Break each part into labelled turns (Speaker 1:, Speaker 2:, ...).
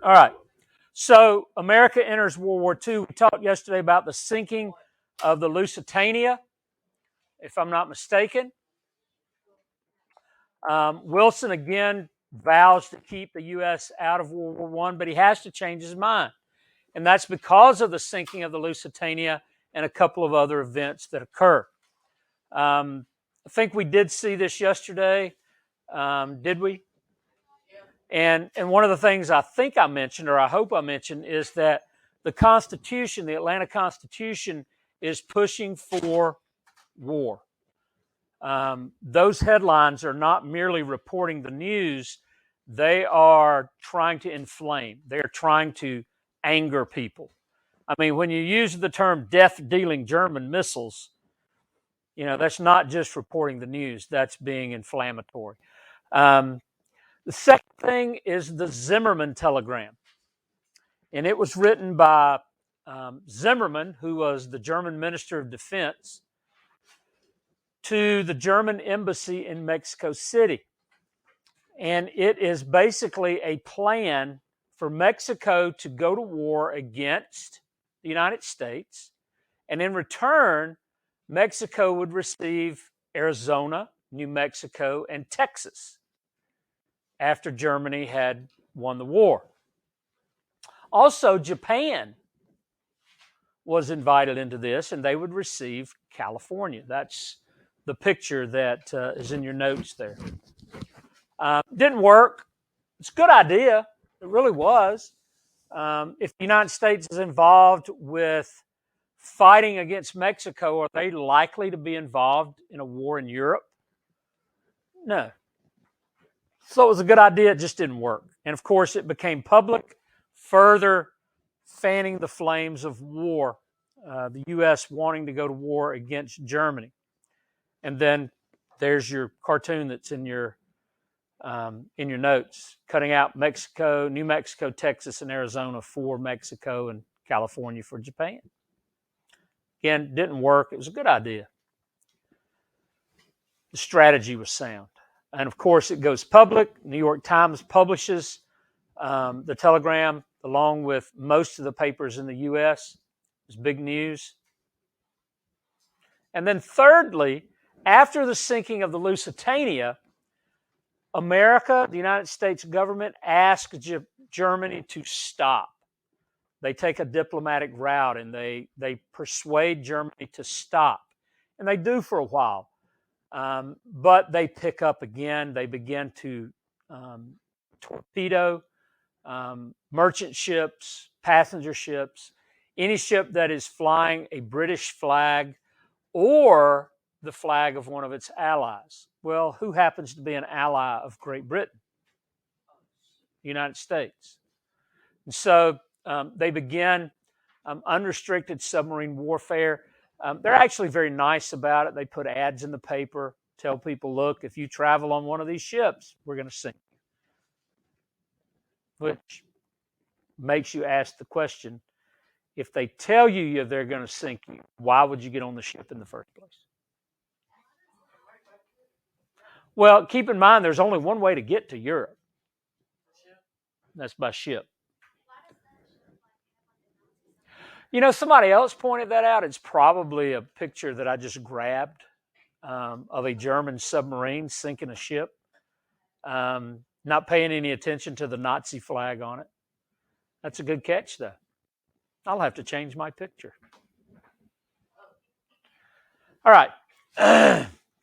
Speaker 1: All right. So America enters World War II. We talked yesterday about the sinking of the Lusitania, if I'm not mistaken. Wilson again vows to keep the U.S. out of World War I, but he has to change his mind. And that's because of the sinking of the Lusitania and a couple of other events that occur. I think we did see this yesterday. Did we? And one of the things I think I mentioned, or I hope I mentioned, is that the Constitution, the Atlanta Constitution, is pushing for war. Those headlines are not merely reporting the news. They are trying to inflame. They're trying to anger people. I mean, when you use the term death-dealing German missiles, you know, that's not just reporting the news. That's being inflammatory. The second thing is the Zimmerman telegram. And it was written by Zimmerman, who was the German Minister of Defense, to the German embassy in Mexico City. And it is basically a plan for Mexico to go to war against the United States. And in return, Mexico would receive Arizona, New Mexico, and Texas after Germany had won the war. Also, Japan was invited into this, and they would receive California. That's the picture that is in your notes there. Didn't work. It's a good idea. It really was. If the United States is involved with fighting against Mexico, are they likely to be involved in a war in Europe? No. So it was a good idea. It just didn't work. And of course, it became public, further fanning the flames of war, the U.S. wanting to go to war against Germany. And then there's your cartoon that's in your notes, cutting out Mexico, New Mexico, Texas, and Arizona for Mexico, and California for Japan. Again, didn't work. It was a good idea. The strategy was sound. And of course, it goes public. New York Times publishes the telegram along with most of the papers in the U.S. It's big news. And then thirdly, after the sinking of the Lusitania, America, the United States government, asked Germany to stop. They take a diplomatic route and they persuade Germany to stop. And they do for a while. But they pick up again. They begin to torpedo merchant ships, passenger ships, any ship that is flying a British flag or the flag of one of its allies. Well, who happens to be an ally of Great Britain? The United States. And so they begin unrestricted submarine warfare. They're actually very nice about it. They put ads in the paper, tell people, look, if you travel on one of these ships, we're going to sink you. Which makes you ask the question, if they tell you they're going to sink you, why would you get on the ship in the first place? Well, keep in mind, there's only one way to get to Europe. That's by ship. You know, somebody else pointed that out. It's probably a picture that I just grabbed of a German submarine sinking a ship, not paying any attention to the Nazi flag on it. That's a good catch, though. I'll have to change my picture. All right.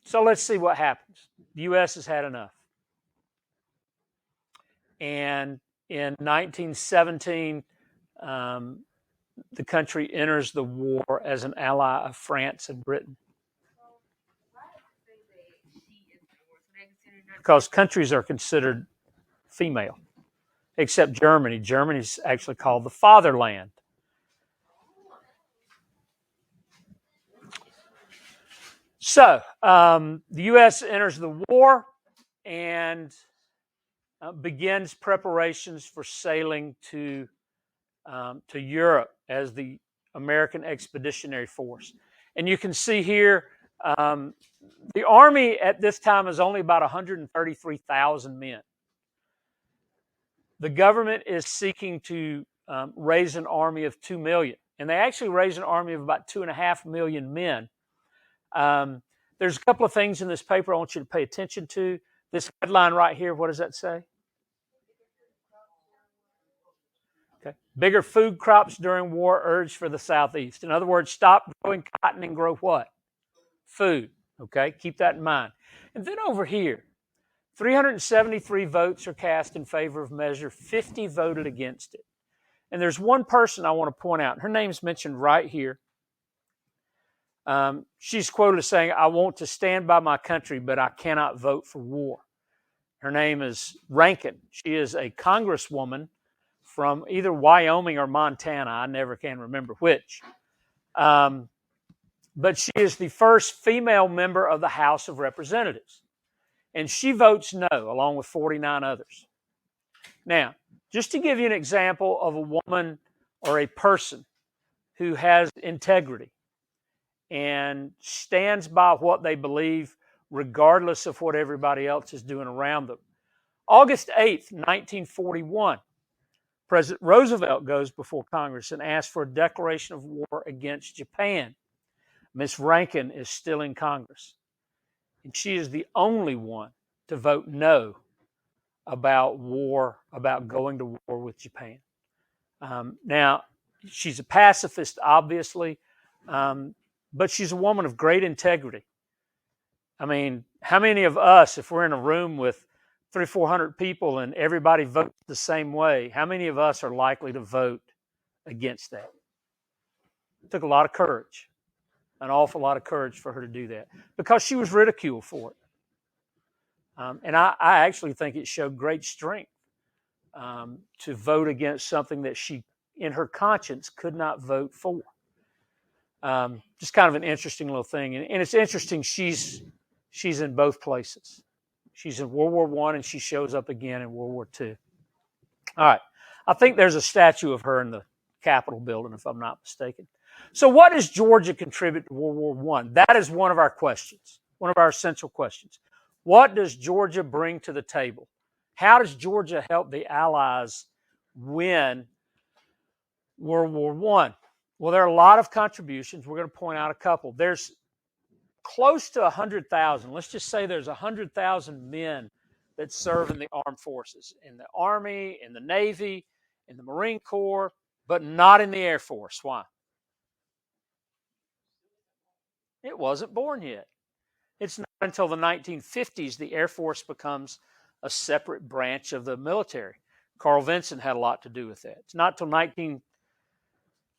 Speaker 1: So let's see what happens. The U.S. has had enough. And in 1917, the country enters the war as an ally of France and Britain. Because countries are considered female, except Germany. Germany's actually called the fatherland. So the U.S. enters the war and begins preparations for sailing to Europe as the American Expeditionary Force. And you can see here, the Army at this time is only about 133,000 men. The government is seeking to raise an army of 2 million. And they actually raised an army of about 2.5 million men. There's a couple of things in this paper I want you to pay attention to. This headline right here, what does that say? Okay. Bigger food crops during war urged for the Southeast. In other words, stop growing cotton and grow what? Food. Okay, keep that in mind. And then over here, 373 votes are cast in favor of measure, 50 voted against it. And there's one person I want to point out. Her name's mentioned right here. She's quoted as saying, "I want to stand by my country, but I cannot vote for war." Her name is Rankin. She is a congresswoman from either Wyoming or Montana. I never can remember which. But she is the first female member of the House of Representatives. And she votes no, along with 49 others. Now, just to give you an example of a woman or a person who has integrity and stands by what they believe, regardless of what everybody else is doing around them. August 8th, 1941, President Roosevelt goes before Congress and asks for a declaration of war against Japan. Miss Rankin is still in Congress, and she is the only one to vote no about war, about going to war with Japan. Now, she's a pacifist, obviously, but she's a woman of great integrity. I mean, how many of us, if we're in a room with 300 or 400 people and everybody votes the same way, how many of us are likely to vote against that? It took a lot of courage, an awful lot of courage for her to do that, because she was ridiculed for it. And I actually think it showed great strength to vote against something that she, in her conscience, could not vote for. Just kind of an interesting little thing. And it's interesting, she's in both places. She's in World War I, and she shows up again in World War II. All right. I think there's a statue of her in the Capitol building, if I'm not mistaken. So what does Georgia contribute to World War I? That is one of our questions, one of our essential questions. What does Georgia bring to the table? How does Georgia help the Allies win World War I? Well, there are a lot of contributions. We're going to point out a couple. There's close to 100,000. Let's just say there's 100,000 men that serve in the armed forces, in the Army, in the Navy, in the Marine Corps, but not in the Air Force. Why? It wasn't born yet. It's not until the 1950s the Air Force becomes a separate branch of the military. Carl Vinson had a lot to do with that. It's not until I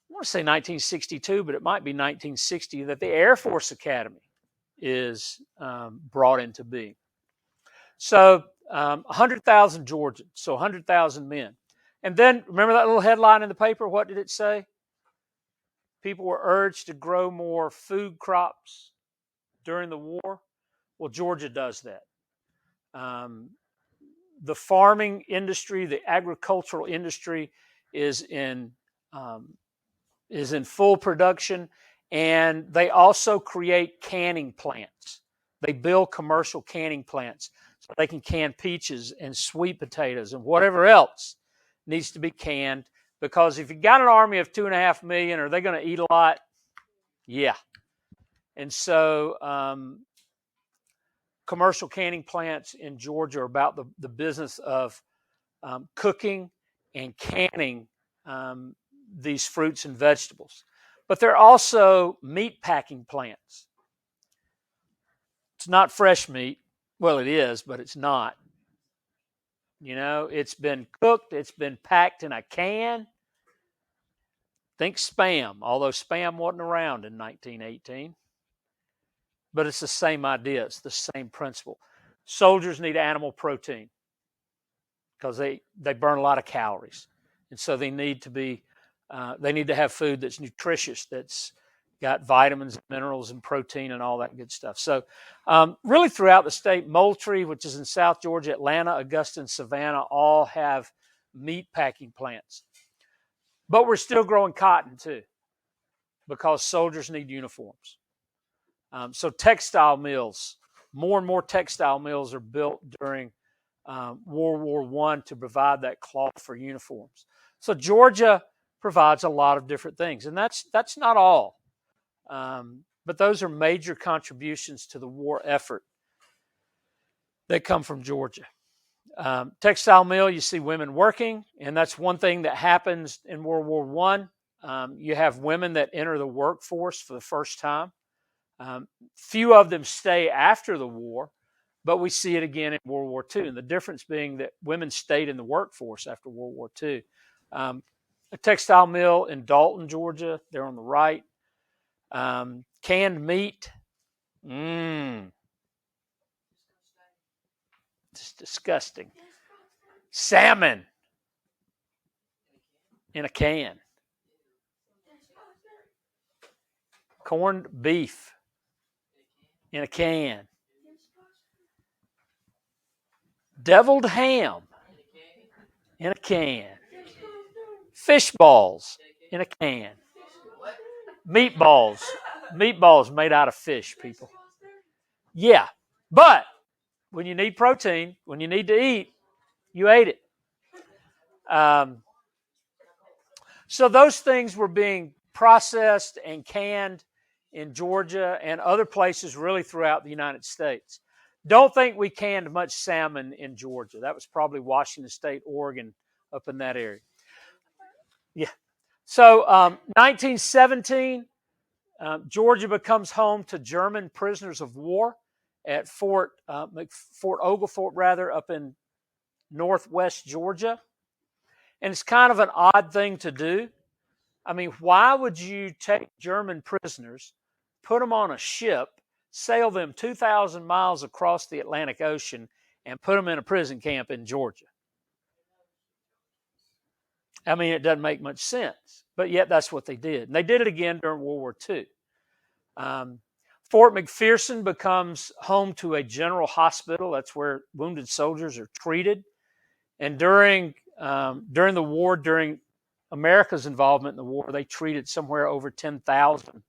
Speaker 1: want to say 1962, but it might be 1960, that the Air Force Academy is brought into being. So 100,000 Georgians, so 100,000 men. And then, remember that little headline in the paper? What did it say? People were urged to grow more food crops during the war. Well, Georgia does that. The farming industry, the agricultural industry is in full production, and they also create canning plants. They build commercial canning plants so they can can peaches and sweet potatoes and whatever else needs to be canned, because if you got an army of 2.5 million, are they going to eat a lot? Yeah. And so commercial canning plants in Georgia are about the business of cooking and canning these fruits and vegetables. But they're also meat packing plants. It's not fresh meat. Well, it is, but it's not. You know, it's been cooked. It's been packed in a can. Think Spam, although Spam wasn't around in 1918. But it's the same idea. It's the same principle. Soldiers need animal protein because they burn a lot of calories. And so they need to have food that's nutritious, that's got vitamins, minerals, and protein and all that good stuff. So really throughout the state, Moultrie, which is in South Georgia, Atlanta, Augusta, and Savannah all have meat packing plants. But we're still growing cotton too, because soldiers need uniforms. So textile mills, more and more textile mills are built during World War I to provide that cloth for uniforms. So Georgia provides a lot of different things, and that's not all, but those are major contributions to the war effort that come from Georgia. Textile mill, you see women working, and that's one thing that happens in World War I. You have women that enter the workforce for the first time. Few of them stay after the war, but we see it again in World War II. And the difference being that women stayed in the workforce after World War II. A textile mill in Dalton, Georgia, there on the right. Canned meat. It's disgusting. Salmon in a can. Corned beef in a can. Deviled ham in a can. Fish balls in a can. Meatballs. Meatballs made out of fish, people. Yeah, but when you need protein, when you need to eat, you ate it. So those things were being processed and canned in Georgia and other places really throughout the United States. Don't think we canned much salmon in Georgia. That was probably Washington State, Oregon, up in that area. Yeah. So 1917, Georgia becomes home to German prisoners of war at Fort Oglethorpe, rather, up in northwest Georgia. And it's kind of an odd thing to do. I mean, why would you take German prisoners, put them on a ship, sail them 2,000 miles across the Atlantic Ocean, and put them in a prison camp in Georgia? I mean, it doesn't make much sense, but yet that's what they did. And they did it again during World War II. Fort McPherson becomes home to a general hospital. That's where wounded soldiers are treated. And during the war, during America's involvement in the war, they treated somewhere over 10,000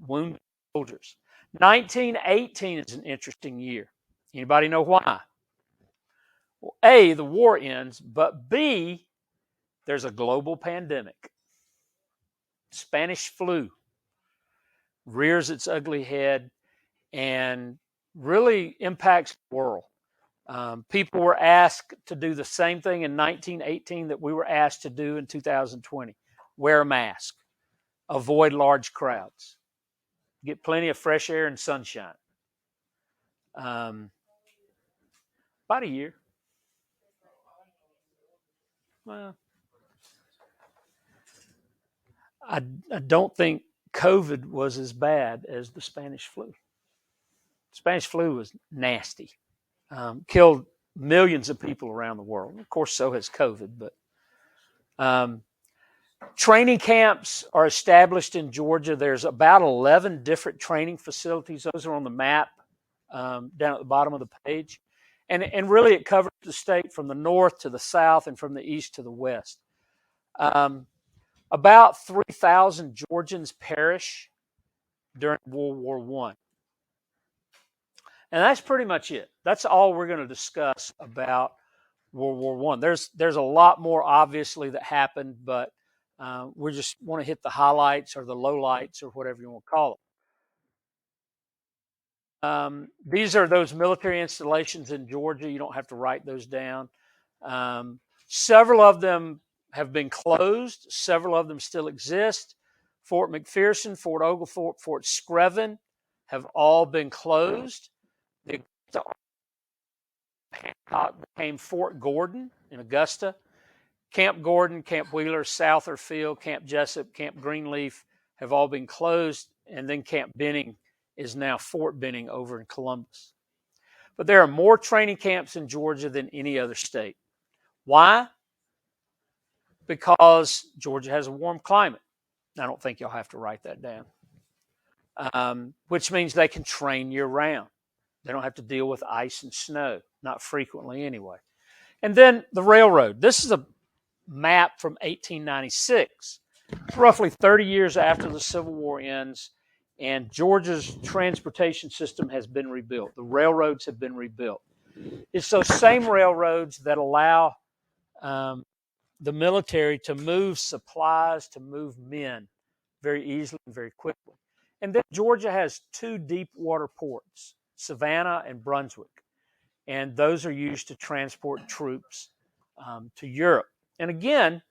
Speaker 1: wounded soldiers. 1918 is an interesting year. Anybody know why? Well, A, the war ends, but B, there's a global pandemic. Spanish flu rears its ugly head and really impacts the world. People were asked to do the same thing in 1918 that we were asked to do in 2020. Wear a mask. Avoid large crowds. Get plenty of fresh air and sunshine. About a year. Well, I don't think COVID was as bad as the Spanish flu. Spanish flu was nasty. Killed millions of people around the world. Of course, so has COVID. But training camps are established in Georgia. There's about 11 different training facilities. Those are on the map down at the bottom of the page. And really it covers the state from the north to the south and from the east to the west. About 3,000 Georgians perish during World War I. And that's pretty much it. That's all we're going to discuss about World War I. There's a lot more, obviously, that happened, but we just want to hit the highlights or the lowlights or whatever you want to call them. These are those military installations in Georgia. You don't have to write those down. Several of them have been closed. Several of them still exist. Fort McPherson, Fort Oglethorpe, Fort Screven have all been closed. The became Fort Gordon in Augusta. Camp Gordon, Camp Wheeler, Southerfield, Camp Jessup, Camp Greenleaf have all been closed. And then Camp Benning is now Fort Benning over in Columbus. But there are more training camps in Georgia than any other state. Why? Because Georgia has a warm climate. I don't think you'll have to write that down. Which means they can train year-round. They don't have to deal with ice and snow, not frequently anyway. And then the railroad. This is a map from 1896, roughly 30 years after the Civil War ends, and Georgia's transportation system has been rebuilt. The railroads have been rebuilt. It's those same railroads that allow the military to move supplies, to move men very easily and very quickly. And then Georgia has two deep water ports, Savannah and Brunswick. And those are used to transport troops to Europe. And again,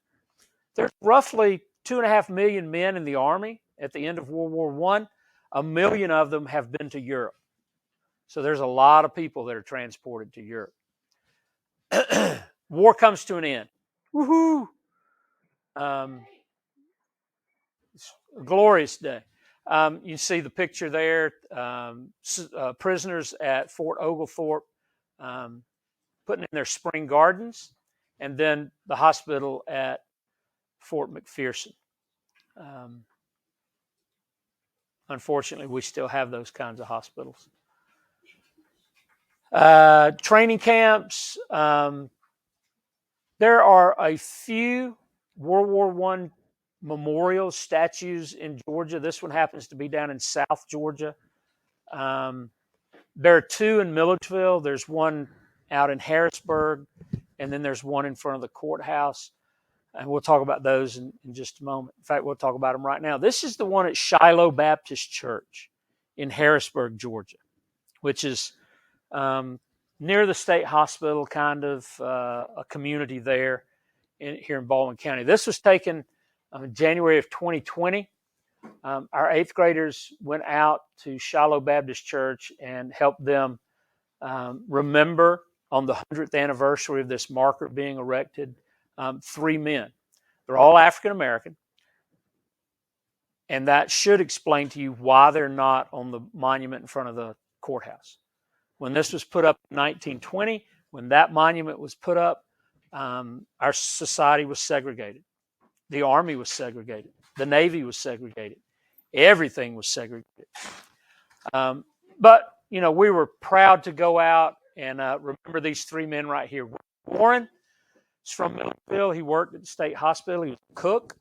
Speaker 1: there's roughly 2.5 million men in the Army at the end of World War I. 1 million of them have been to Europe. So there's a lot of people that are transported to Europe. War comes to an end. Woohoo! It's a glorious day. You see the picture there, prisoners at Fort Oglethorpe putting in their spring gardens, and then the hospital at Fort McPherson. Unfortunately, we still have those kinds of hospitals. Training camps. There are a few World War I memorial statues in Georgia. This one happens to be down in South Georgia. There are two in Milledgeville. There's one out in Harrisburg, and then there's one in front of the courthouse. And we'll talk about those in just a moment. In fact, we'll talk about them right now. This is the one at Shiloh Baptist Church in Harrisburg, Georgia, which is near the state hospital, kind of a community there here in Baldwin County. This was taken in January of 2020. Our eighth graders went out to Shiloh Baptist Church and helped them remember on the 100th anniversary of this marker being erected, 3 men. They're all African American. And that should explain to you why they're not on the monument in front of the courthouse. When this was put up in 1920, when that monument was put up, our society was segregated. The Army was segregated. The Navy was segregated. Everything was segregated. But, you know, we were proud to go out and remember these 3 men right here. Warren is from Milledgeville. He worked at the state hospital. He was a cook.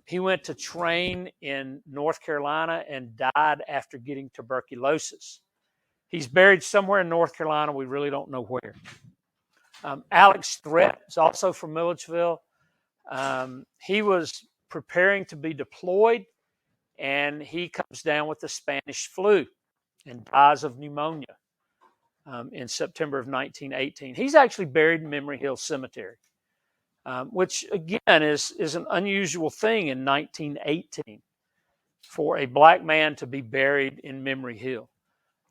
Speaker 1: He went to train in North Carolina and died after getting tuberculosis. He's buried somewhere in North Carolina. We really don't know where. Alex Threat is also from Milledgeville. He was preparing to be deployed, and he comes down with the Spanish flu and dies of pneumonia in September of 1918. He's actually buried in Memory Hill Cemetery, which, again, is an unusual thing in 1918 for a black man to be buried in Memory Hill.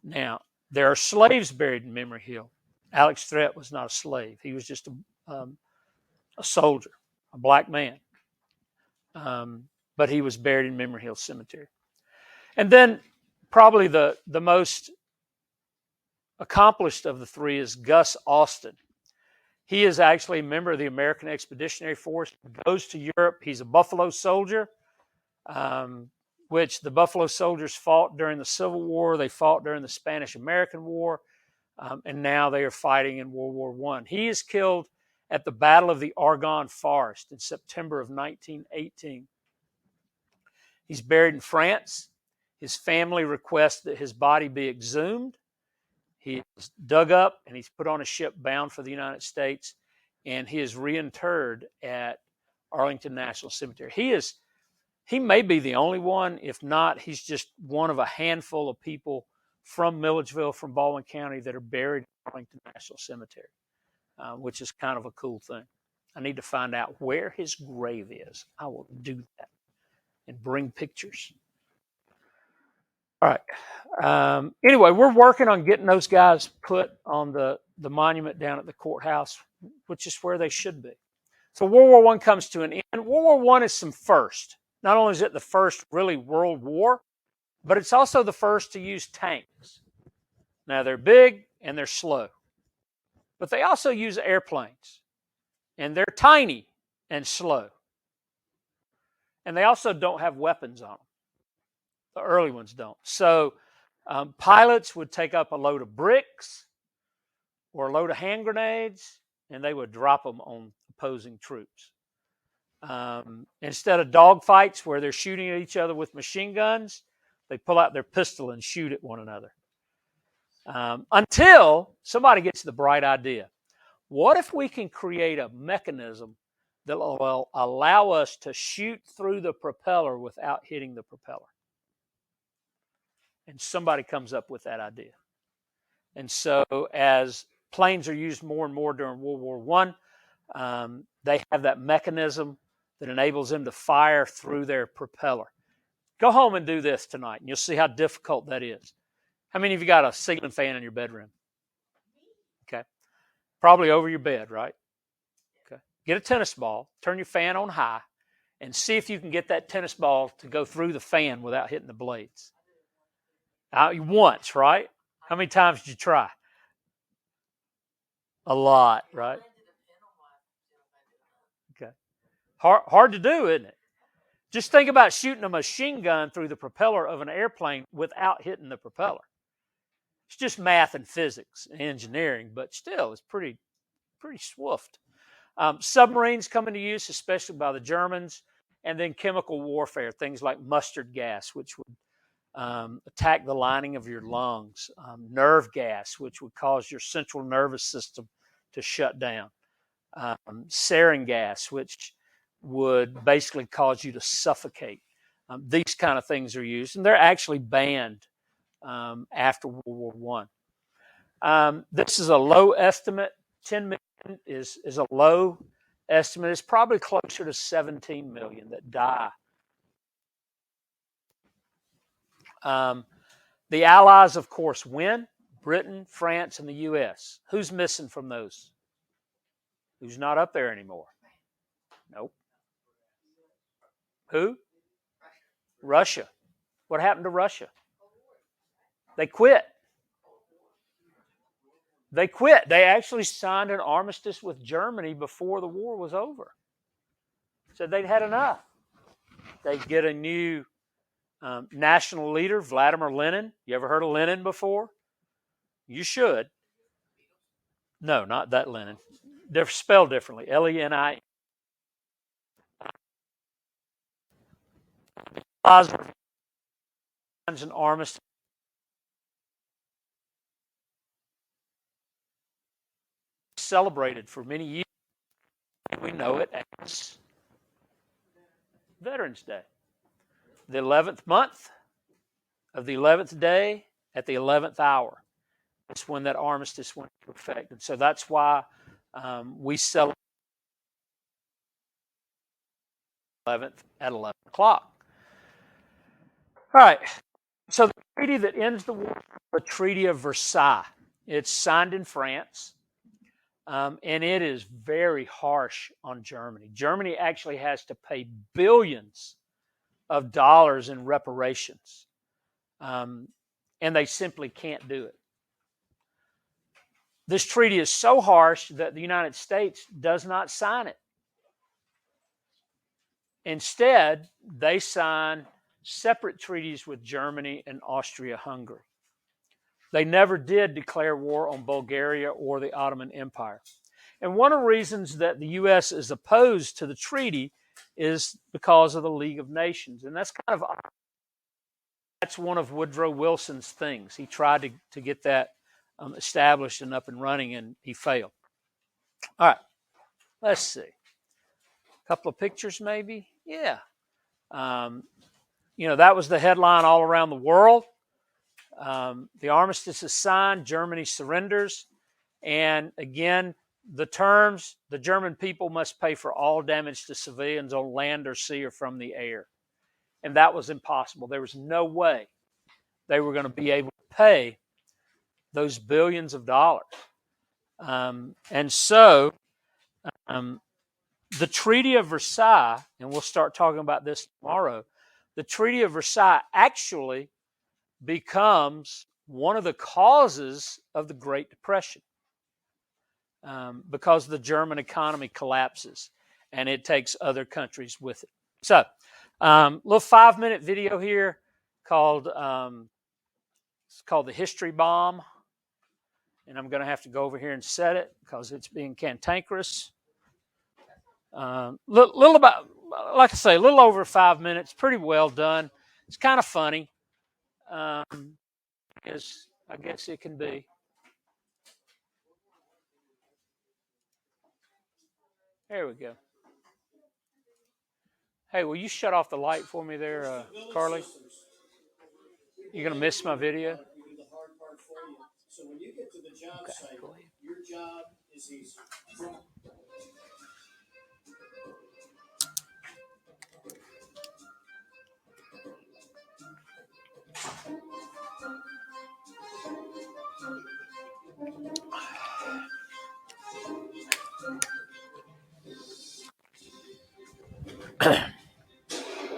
Speaker 1: Now, there are slaves buried in Memory Hill. Alex Threat was not a slave. He was just a soldier, a black man. But he was buried in Memory Hill Cemetery. And then probably the most accomplished of the 3 is Gus Austin. He is actually a member of the American Expeditionary Force, goes to Europe. He's a Buffalo Soldier, which the Buffalo Soldiers fought during the Civil War. They fought during the Spanish-American War, and now they are fighting in World War I. He is killed at the Battle of the Argonne Forest in September of 1918. He's buried in France. His family requests that his body be exhumed. He is dug up and he's put on a ship bound for the United States, and he is reinterred at Arlington National Cemetery. He may be the only one. If not, he's just one of a handful of people from Milledgeville, from Baldwin County, that are buried at Arlington National Cemetery, which is kind of a cool thing. I need to find out where his grave is. I will do that and bring pictures. All right. Anyway, we're working on getting those guys put on the monument down at the courthouse, which is where they should be. So World War I comes to an end. World War I is some first. Not only is it the first really world war, but it's also the first to use tanks. Now, they're big and they're slow, but they also use airplanes, and they're tiny and slow. And they also don't have weapons on them. The early ones don't. So pilots would take up a load of bricks or a load of hand grenades, and they would drop them on opposing troops. Instead of dogfights where they're shooting at each other with machine guns, they pull out their pistol and shoot at one another. Until somebody gets the bright idea. What if we can create a mechanism that will allow us to shoot through the propeller without hitting the propeller? And somebody comes up with that idea. And so as planes are used more and more during World War I, they have that mechanism that enables them to fire through their propeller. Go home and do this tonight, and you'll see how difficult that is. How many of you got a ceiling fan in your bedroom? Okay. Probably over your bed, right? Okay. Get a tennis ball, turn your fan on high, and see if you can get that tennis ball to go through the fan without hitting the blades. Once, right? How many times did you try? A lot, right? Okay. Hard to do, isn't it? Just think about shooting a machine gun through the propeller of an airplane without hitting the propeller. It's just math and physics and engineering, but still, it's pretty swift. Submarines come into use, especially by the Germans, and then chemical warfare, things like mustard gas, which would attack the lining of your lungs, nerve gas, which would cause your central nervous system to shut down, sarin gas, which would basically cause you to suffocate. These kind of things are used, and they're actually banned after World War I. This is a low estimate. 10 million is a low estimate. It's probably closer to 17 million that die. The Allies, of course, win. Britain, France, and the U.S. Who's missing from those? Who's not up there anymore? Nope. Who? Russia. What happened to Russia? They quit. They actually signed an armistice with Germany before the war was over. Said they'd had enough. They'd get a new national leader, Vladimir Lenin. You ever heard of Lenin before? You should. No, not that Lenin. They're spelled differently. L-E-N-I. An armistice. Celebrated for many years. We know it as Veterans Day. The 11th month of the 11th day at the 11th hour. That's when that armistice went into effect. And so that's why we celebrate 11th at 11 o'clock. All right. So the treaty that ends the war is the Treaty of Versailles. It's signed in France, and it is very harsh on Germany. Germany actually has to pay billions of dollars in reparations, and they simply can't do it. This treaty is so harsh that the United States does not sign it. Instead, they sign separate treaties with Germany and Austria-Hungary. They never did declare war on Bulgaria or the Ottoman Empire. And one of the reasons that the U.S. is opposed to the treaty is because of the League of Nations. And that's one of Woodrow Wilson's things. He tried to get that established and up and running, and he failed. All right, let's see. A couple of pictures maybe? Yeah. That was the headline all around the world. The armistice is signed, Germany surrenders, and again, the terms, the German people must pay for all damage to civilians on land or sea or from the air. And that was impossible. There was no way they were going to be able to pay those billions of dollars. And so the Treaty of Versailles, and we'll start talking about this tomorrow, the Treaty of Versailles actually becomes one of the causes of the Great Depression because the German economy collapses and it takes other countries with it. So, little 5-minute video here called it's called The History Bomb, and I'm going to have to go over here and set it because it's being cantankerous. Little about, like I say, a little over 5 minutes, pretty well done. It's kind of funny. I guess it can be. There we go. Hey, will you shut off the light for me there, Carly? You're going to miss my video? Okay, go ahead.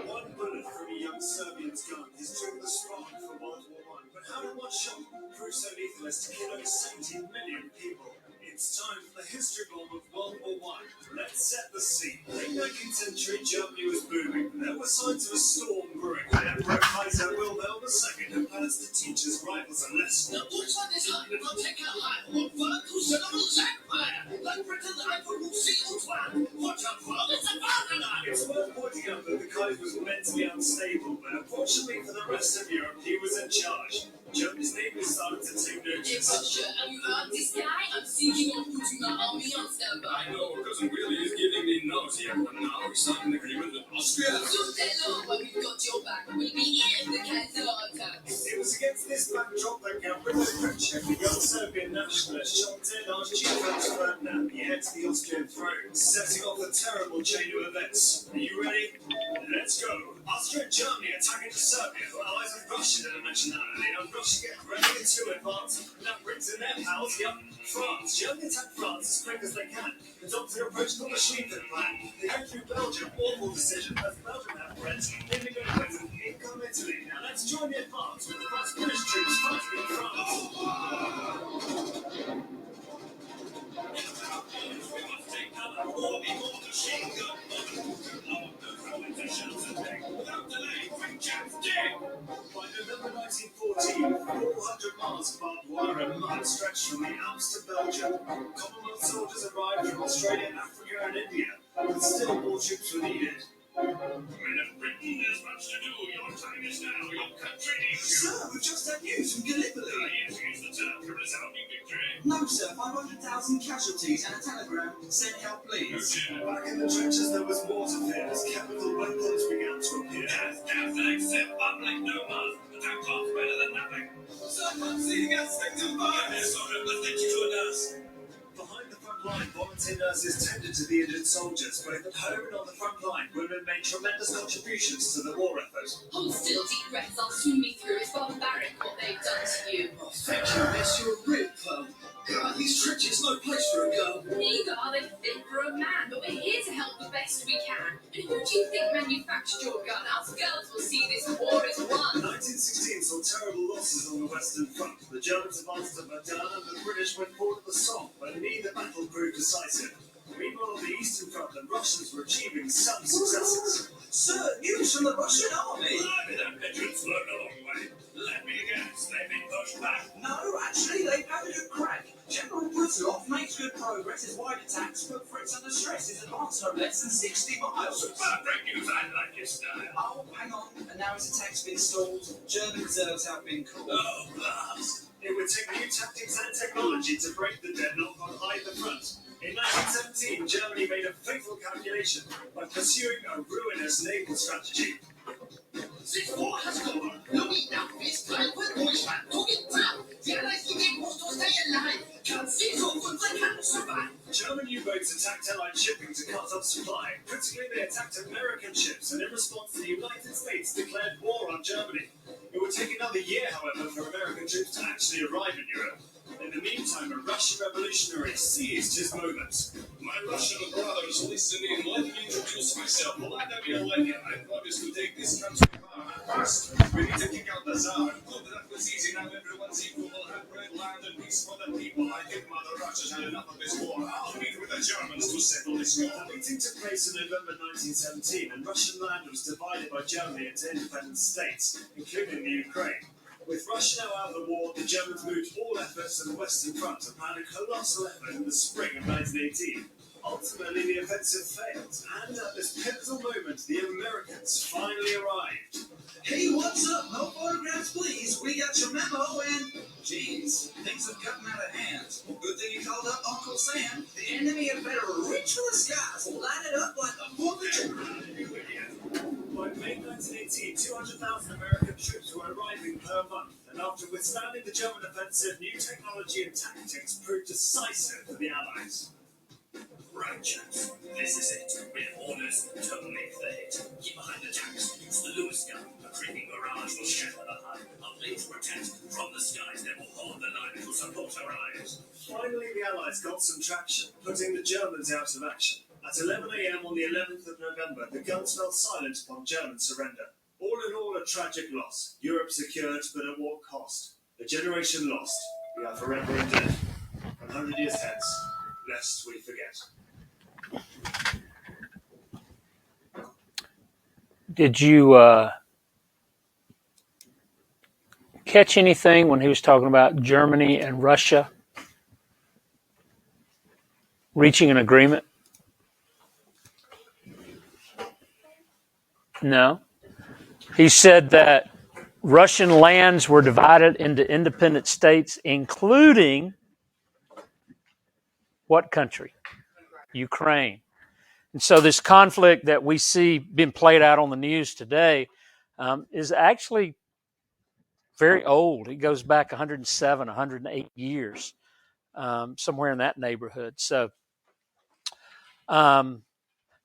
Speaker 2: One bullet from a young Serbian's gun has triggered the spark for World War One. But how did one shot prove so lethal as to kill over 70 million people? It's time for the history bomb of World War One. Let's set the scene. Late 19th century, Germany was booming. There were signs of a storm brewing. The Emperor Kaiser Wilhelm II had plans to teach his rivals a lesson. The Deutschland is hot, not take a high. What fun to celebrate Empire? Like Britain, I will see one. Watch out, it's a fatherland. It's worth pointing out that the Kaiser was mentally unstable, but unfortunately for the rest of Europe, he was in charge. Germany's neighbors started to take notice.
Speaker 3: Russia, have you heard this guy? I'm thinking of putting my army on standby.
Speaker 2: I know, because really is giving me nausea, but now we signed an agreement with Austria.
Speaker 3: So tell when we've got your back, we'll be in the Kaiser attacks.
Speaker 2: It was against this backdrop that Count Frederick, the young Serbian nationalist, shot dead Archduke Franz Ferdinand, the heir to the Austrian throne, setting off a terrible chain of events. Are you ready? Let's go. Austria and Germany attacking Serbia, who allies with Russia didn't mention that earlier. Russia get ready to advance. That brings in their pals, France. Germany attack France as quick as they can, adopting an approach called the Schlieffen Plan. They go through Belgium, awful decision, as Belgium have friends, then they go to Britain, in come Italy. Now let's join the advance with the first British troops fighting in France. We must take cover, or be more machine gun without delay, quick chance, dig! By November 1914, 400 miles of barbed wire and mud stretched from the Alps to Belgium. Commonwealth soldiers arrived from Australia, Africa, and India, but still more troops were needed. Men of Britain, there's much to do. Your time is now. Your country needs you.
Speaker 4: Sir, we've just had news from Gallipoli.
Speaker 2: Yes, use the term for resounding victory.
Speaker 4: No, sir, 500,000 casualties and a telegram. Send help, please.
Speaker 2: Back in the trenches, there was more to fear as chemical weapons began to appear.
Speaker 3: Gas and accept public numbers. That costs better than nothing.
Speaker 4: Sir, I'm seeing us victim fire.
Speaker 3: Yes, sorry, but thank you to a nurse.
Speaker 2: Behind the front line, volunteer nurses tended to the injured soldiers, both at home and on the front line. Women made tremendous contributions to the war effort.
Speaker 3: Hold still, deep breaths. I'll soon be through. It's barbaric what they've done to you.
Speaker 4: Oh, thank you, miss. You're a real pearl. God, these trenches, no place for a girl.
Speaker 3: Neither are they fit for a man, but we're here to help the best we can. And who do you think manufactured your gun? Us girls will see this war is won.
Speaker 2: 1916 saw terrible losses on the Western Front. The Germans advanced to Verdun and the British went forward at the Somme, but neither battle proved decisive. Meanwhile, on the Eastern Front, the Russians were achieving some successes.
Speaker 4: Sir, news from the Russian army.
Speaker 2: Blimey, that veteran's flown a long way. Let me guess, they've been pushed back.
Speaker 4: No, actually, they've had a good crack. General Brusilov makes good progress. His wide attacks put Fritz under stress. His advance no less than 60 miles.
Speaker 2: Great news, I like your style.
Speaker 4: Oh, hang on. And now his attack's been stalled. German reserves have been called.
Speaker 2: Oh, blast. It would take new tactics and technology to break the deadlock on either front. In 1917, Germany made a fateful calculation by pursuing a ruinous naval strategy.
Speaker 3: This war has gone. Look now, it's time for Deutschland to get down. The Allies will be able to stay alive. Can't see so good they can't survive.
Speaker 2: German U-boats attacked Allied shipping to cut off supply. Critically, they attacked American ships, and in response, the United States declared war on Germany. It would take another year, however, for American troops to actually arrive in Europe. In the meantime, a Russian revolutionary seized his moment.
Speaker 5: My Russian brothers, listen in. Let me introduce myself. Vladimir Lenin. I promise to take this country power. First, we need to kick out the Tsar. Good, that was easy. Now everyone's equal. We'll have bread, land, and peace for the people. I think Mother Russia's had enough of this war. I'll meet with the Germans to settle this war.
Speaker 2: The meeting took place in November 1917, and Russian land was divided by Germany into independent states, including the Ukraine. With Russia now out of the war, the Germans moved all efforts to the Western Front and planned a colossal effort in the spring of 1918.
Speaker 5: Ultimately, the offensive failed, and at this pivotal moment, the Americans finally arrived.
Speaker 4: Hey, what's up? No photographs, please. We got your memo and... Jeez, things have gotten out of hand. Good thing you called up Uncle Sam. The enemy had better reach for the skies and light it up like a 4th of July.
Speaker 5: By May 1918, 200,000 American troops were arriving per month, and after withstanding the German offensive, new technology and tactics proved decisive for the Allies.
Speaker 3: Right, chaps. This is it. We have orders to make the hit. Keep behind the tanks. Use the Lewis gun. A creeping barrage will shatter the Hun. A blade protect from the skies that will hold the line to support our allies.
Speaker 5: Finally, the Allies got some traction, putting the Germans out of action. At 11 a.m. on the 11th of November, the guns fell silent upon German surrender. All in all, a tragic loss. Europe secured, but at what cost? A generation lost. We are forever indebted. 100 years hence, lest we forget.
Speaker 1: Did you catch anything when he was talking about Germany and Russia reaching an agreement? No. He said that Russian lands were divided into independent states, including what country? Ukraine. And so this conflict that we see being played out on the news today is actually very old. It goes back 107, 108 years, somewhere in that neighborhood. So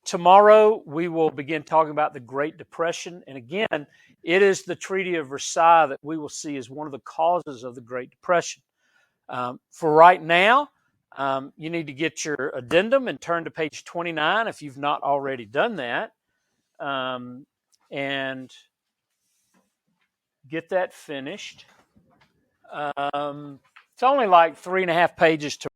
Speaker 1: tomorrow we will begin talking about the Great Depression. And again, it is the Treaty of Versailles that we will see as one of the causes of the Great Depression. For right now, you need to get your addendum and turn to page 29 if you've not already done that. And get that finished. It's only like 3.5 pages to